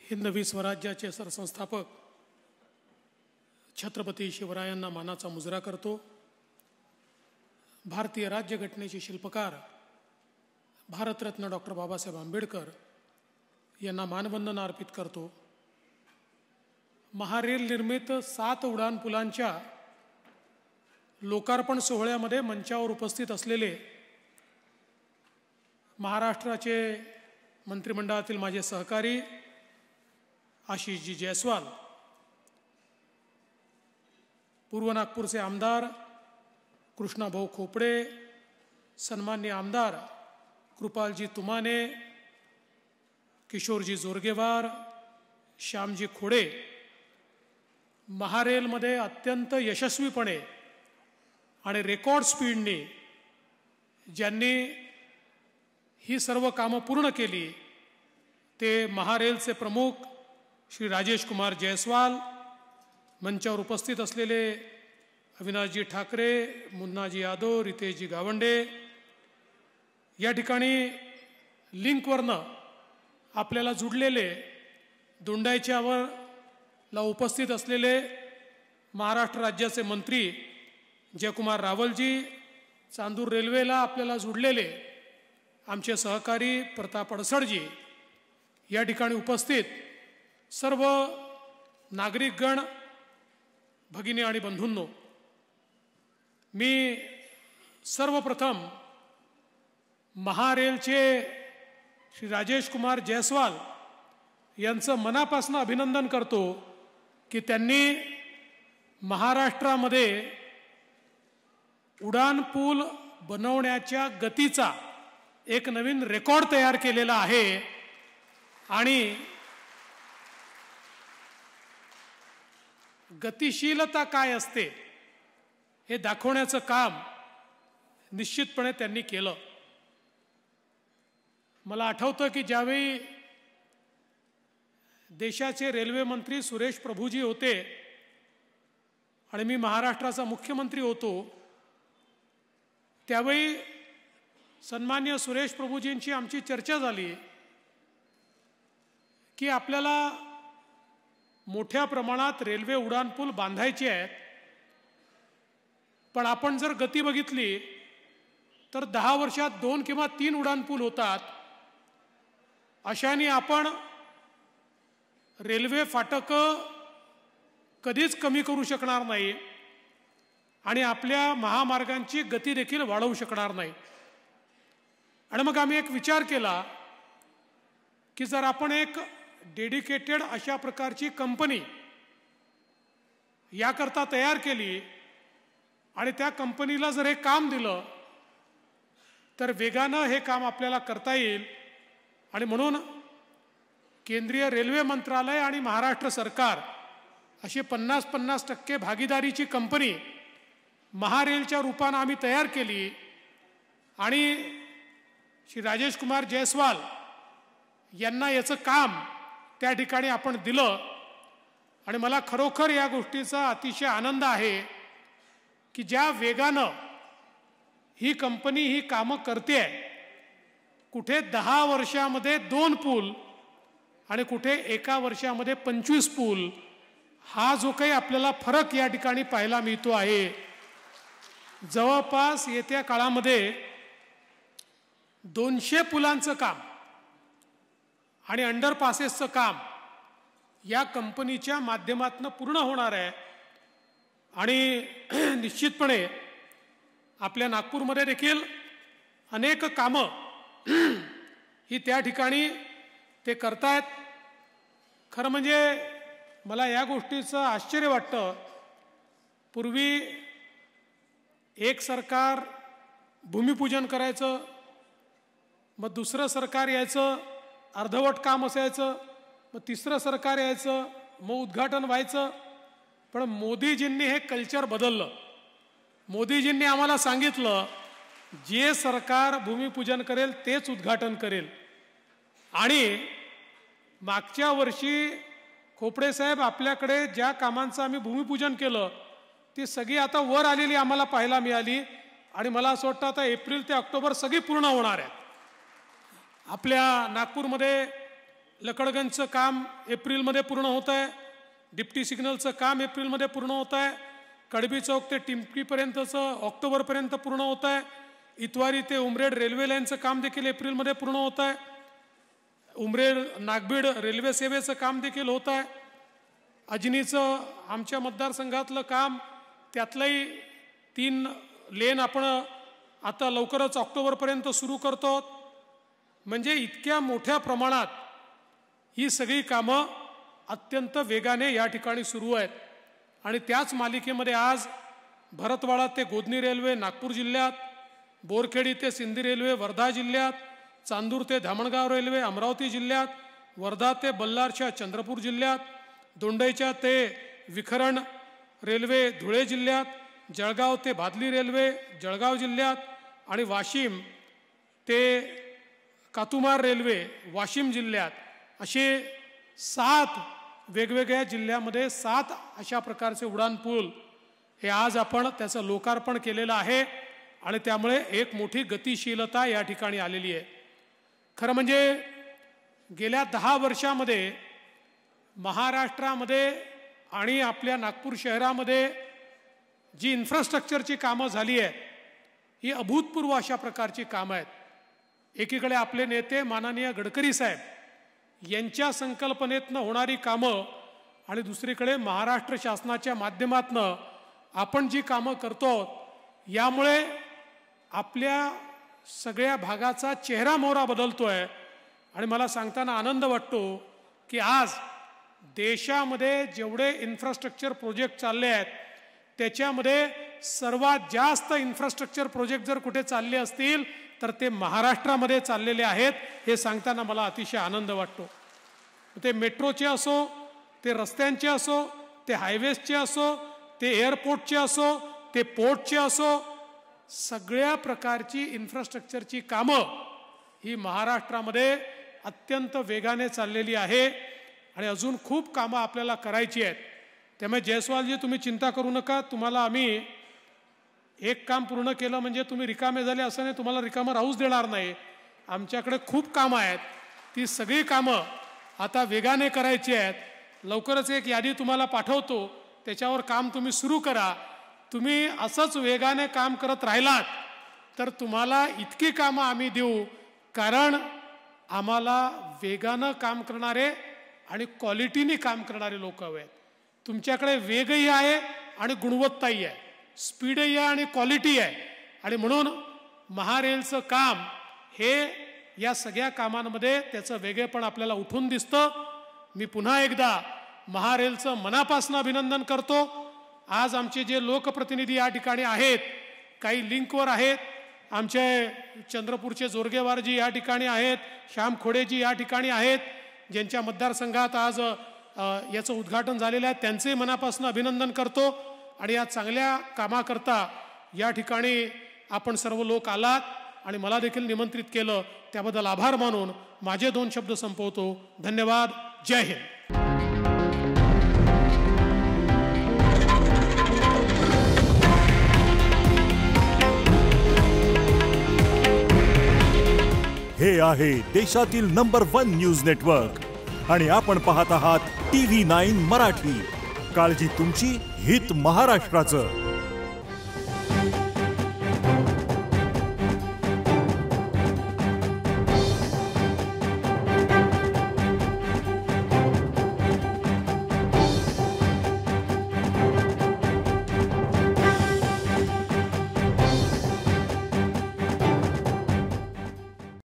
हिंदवी स्वराज्याचे सरसंस्थापक छत्रपती शिवरायांना मानाचा मुजरा करतो। भारतीय राज्यघटनेचे शिल्पकार भारतरत्न डॉक्टर बाबासाहेब आंबेडकर यांना मानवंदना अर्पित करतो। महारेल निर्मित 7 उड्डाणपुलांच्या लोकार्पण सोहळ्यामध्ये मंचावर उपस्थित असलेले महाराष्ट्राचे मंत्रिमंडळातील माझे सहकारी आशिषजी जयस्वाल, पूर्व नागपूरचे आमदार कृष्णाभाऊ खोपडे, सन्माननीय आमदार कृपालजी तुमाने, किशोरजी जोरगेवार, श्यामजी खोडे, महारेलमध्ये अत्यंत यशस्वीपणे आणि रेकॉर्ड स्पीडने ज्यांनी ही सर्व कामं पूर्ण केली ते महारेलचे प्रमुख श्री राजेश कुमार जयस्वाल, मंचावर उपस्थित असलेले अविनाशजी ठाकरे, मुन्नाजी यादव, रितेशजी गावंडे, या ठिकाणी लिंकवरनं आपल्याला जुडलेले दोंडाईच्यावरला उपस्थित असलेले महाराष्ट्र राज्याचे मंत्री जयकुमार रावलजी, चांदूर रेल्वेला आपल्याला जुडलेले आमचे सहकारी प्रताप अडसडजी, या ठिकाणी उपस्थित सर्व नागरिकगण, भगिनी आणि बंधूंनो, मी सर्वप्रथम महारेलचे श्री राजेश कुमार जयस्वाल यांचं मनापासून अभिनंदन करतो की त्यांनी महाराष्ट्रामध्ये उड्डाणपूल बनवण्याच्या गतीचा एक नवीन रेकॉर्ड तयार केलेला आहे आणि गतिशीलता काय असते हे दाखवण्याचं काम निश्चितपणे त्यांनी केलं। मला आठवतं की ज्यावेळी देशाचे रेल्वे मंत्री सुरेश प्रभूजी होते आणि मी महाराष्ट्राचा मुख्यमंत्री होतो, त्यावेळी सन्मान्य सुरेश प्रभूजींची आमची चर्चा झाली की आपल्याला मोठ्या प्रमाणात रेल्वे उड्डाणपूल बांधायचे आहेत, पण आपण जर गती बघितली तर 10 वर्षात 2 किंवा 3 उड्डाणपूल होतात। अशाने आपण रेल्वे फाटक कधीच कमी करू शकणार नाही आणि आपल्या महामार्गांची गती देखील वाढवू शकणार नाही। आणि मग आम्ही एक विचार केला की जर आपण एक डेडिकेटेड अशा प्रकारची कंपनी याकरता तयार केली आणि त्या कंपनीला जर हे काम दिलं तर वेगानं हे काम आपल्याला करता येईल। आणि म्हणून केंद्रीय रेल्वे मंत्रालय आणि महाराष्ट्र सरकार अशी 50-50% भागीदारीची कंपनी महारेलच्या रूपानं आम्ही तयार केली आणि श्री राजेश कुमार जयस्वाल यांना याचं काम त्या ठिकाणी आपण दिलं। आणि मला खरोखर या गोष्टीचा अतिशय आनंद आहे की ज्या वेगानं ही कंपनी ही कामं करते, कुठे 10 वर्षामध्ये 2 पूल आणि कुठे 1 वर्षामध्ये 25 पूल, हा जो काही आपल्याला फरक या ठिकाणी पाहायला मिळतो आहे, जवळपास येत्या काळामध्ये 200 पुलांचं काम आणि अंडरपासेसचं काम या कंपनीच्या माध्यमातून पूर्ण होणार आहे। आणि निश्चितपणे आपल्या नागपूरमध्ये देखील अनेक कामं ही त्या ठिकाणी ते करतायत। खरं म्हणजे मला या गोष्टीचं आश्चर्य वाटतं, पूर्वी एक सरकार भूमिपूजन करायचं, मग दुसरं सरकार यायचं, अर्धवट काम असायचं, मग तिसरं सरकार यायचं, मग उद्घाटन व्हायचं। पण मोदीजींनी हे कल्चर बदललं। मोदीजींनी आम्हाला सांगितलं जे सरकार भूमिपूजन करेल तेच उद्घाटन करेल। आणि मागच्या वर्षी खोपडे साहेब आपल्याकडे ज्या कामांचं आम्ही भूमिपूजन केलं ती सगळी आता वर आलेली आम्हाला पाहायला मिळाली आणि मला असं वाटतं आता एप्रिल ते ऑक्टोबर सगळी पूर्ण होणार आहेत। आपल्या नागपूरमध्ये लकडगंजचं काम एप्रिलमध्ये पूर्ण होत आहे, डिप्टी सिग्नलचं काम एप्रिलमध्ये पूर्ण होत आहे, कडबी चौक ते टिंपकीपर्यंतचं ऑक्टोबरपर्यंत पूर्ण होत आहे, इतवारी ते उमरेड रेल्वे लाईनचं काम देखील एप्रिलमध्ये पूर्ण होत आहे, उमरेड नागबीड रेल्वे सेवेचं काम देखील होत आहे, अजनीचं आमच्या मतदारसंघातलं काम त्यातलंही 3 लेन आपण आता लवकरच ऑक्टोबरपर्यंत सुरू करतो. म्हणजे इतक्या मोठ्या प्रमाणात ही सगळी कामं अत्यंत वेगाने या ठिकाणी सुरू आहेत. आणि त्याच मालिकेमध्ये आज भरतवाडा ते गोधनी रेल्वे नागपूर जिल्ह्यात, बोरखेडी ते सिंधी रेल्वे वर्धा जिल्ह्यात, चांदूर ते धामणगाव रेल्वे अमरावती जिल्ह्यात, वर्धा ते बल्लारच्या चंद्रपूर जिल्ह्यात, दोंडाईच्या ते विखरण रेल्वे धुळे जिल्ह्यात, जळगाव ते भादली रेल्वे जळगाव जिल्ह्यात आणि वाशिम ते कातुमार रेल्वे वाशिम जिल्ह्यात, असे 7 वेगवेगळ्या जिल्ह्यामध्ये 7 अशा प्रकारचे उड्डाणपूल हे आज आपण त्याचं लोकार्पण केलेलं आहे. आणि त्यामुळे एक मोठी गतिशीलता या ठिकाणी आलेली आहे. खरं म्हणजे गेल्या 10 वर्षामध्ये महाराष्ट्रामध्ये आणि आपल्या नागपूर शहरामध्ये जी इन्फ्रास्ट्रक्चरची कामं झाली आहेत ही अभूतपूर्व अशा प्रकारची कामं आहेत. एकीकडे आपले नेते माननीय गडकरी साहेब यांच्या संकल्पनेतनं होणारी कामं आणि दुसरीकडे महाराष्ट्र शासनाच्या माध्यमातनं आपण जी कामं करतो यामुळे आपल्या सगळ्या भागाचा चेहरामोहरा बदलतोय. आणि मला सांगताना आनंद वाटतो की आज देशामध्ये जेवढे इन्फ्रास्ट्रक्चर प्रोजेक्ट चालले आहेत त्याच्यामध्ये सर्वात जास्त इन्फ्रास्ट्रक्चर प्रोजेक्ट जर कुठे चालले असतील तर ते महाराष्ट्रामध्ये चाललेले आहेत. हे सांगताना मला अतिशय आनंद वाटतो. ते मेट्रोचे असो, ते रस्त्यांचे असो, ते हायवेजचे असो, ते एअरपोर्टचे असो, ते पोर्टचे असो, सगळ्या प्रकारची इन्फ्रास्ट्रक्चरची कामं ही महाराष्ट्रामध्ये अत्यंत वेगाने चाललेली आहे. आणि अजून खूप कामं आपल्याला करायची आहेत. त्यामुळे जयस्वालजी तुम्ही चिंता करू नका. तुम्हाला आम्ही एक काम पूर्ण केलं म्हणजे तुम्ही रिकामे झाले असं नाही, तुम्हाला रिकामं राहूच देणार नाही. आमच्याकडे खूप कामं आहेत, ती सगळी कामं आता वेगाने करायची आहेत. लवकरच एक यादी तुम्हाला पाठवतो, त्याच्यावर काम तुम्ही सुरू करा. तुम्ही असंच वेगाने काम करत राहिलात तर तुम्हाला इतकी कामं आम्ही देऊ, कारण आम्हाला वेगानं काम करणारे आणि क्वालिटीने काम करणारे लोक हवे आहेत. तुमच्याकडे वेगही आहे आणि गुणवत्ताही आहे, स्पीडही आहे आणि क्वालिटी आहे. आणि म्हणून महारेलचं काम हे या सगळ्या कामांमध्ये त्याचं वेगळेपण आपल्याला उठून दिसतं. मी पुन्हा एकदा महारेलचं मनापासून अभिनंदन करतो. आज आमचे जे लोकप्रतिनिधी या ठिकाणी आहेत, काही लिंकवर आहेत, आमचे चंद्रपूरचे जोरगेवारजी या ठिकाणी आहेत, श्याम खोडेजी या ठिकाणी आहेत, ज्यांच्या मतदारसंघात आज याचं उद्घाटन झालेलं आहे, त्यांचे मनापासून अभिनंदन करतो. आणि या चांगल्या कामाकरता या ठिकाणी आपण सर्व लोक आलात आणि मला देखील निमंत्रित केलं, त्याबद्दल आभार मानून माझे 2 शब्द संपवतो. धन्यवाद. जय हिंद. हे आहे देशातील नंबर 1 न्यूज नेटवर्क आणि आपण पाहत आहात TV9 मराठी. काळजी तुमची, हित महाराष्ट्राचं.